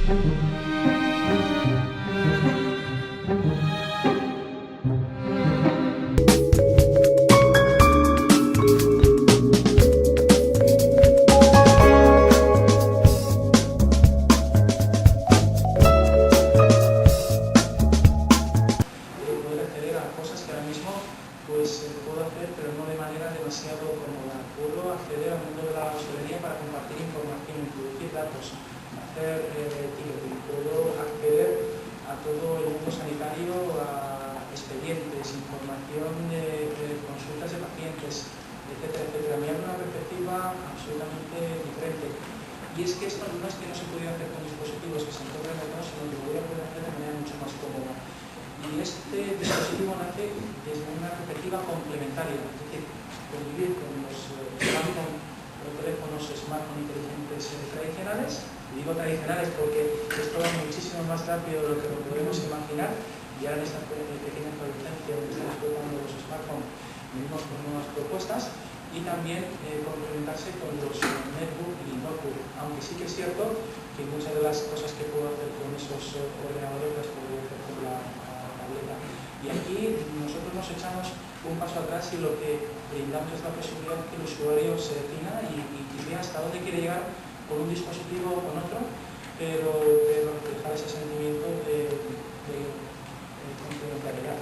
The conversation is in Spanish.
Pues puedo hacer, pero no de manera demasiado cómoda. Puedo acceder al mundo de la hostelería para compartir información, introducir datos, hacer ticketing. Puedo acceder a todo el mundo sanitario, a expedientes, información de consultas de pacientes, etcétera, etcétera. Me abre una perspectiva absolutamente diferente. Y es que esto no es que no se pudiera hacer con dispositivos que se encuentran remotos, sino que lo voy a poder hacer de manera mucho más cómoda. Y este dispositivo nace desde una perspectiva complementaria, es decir, convivir con los smartphones, los teléfonos smartphone inteligentes tradicionales. Y digo tradicionales porque esto va muchísimo más rápido de lo que lo podemos imaginar, y ahora en esta pequeña adolescencia donde están explotando los smartphones venimos con nuevas propuestas, y también complementarse con los netbook y notebook, aunque sí que es cierto que muchas de las cosas que puedo hacer con esos ordenadores las puedo hacer con la tableta. Y aquí nosotros nos echamos un paso atrás y lo que brindamos es la posibilidad que el usuario se defina y vea hasta dónde quiere llegar con un dispositivo o con otro, pero reflejar ese sentimiento de complementariedad.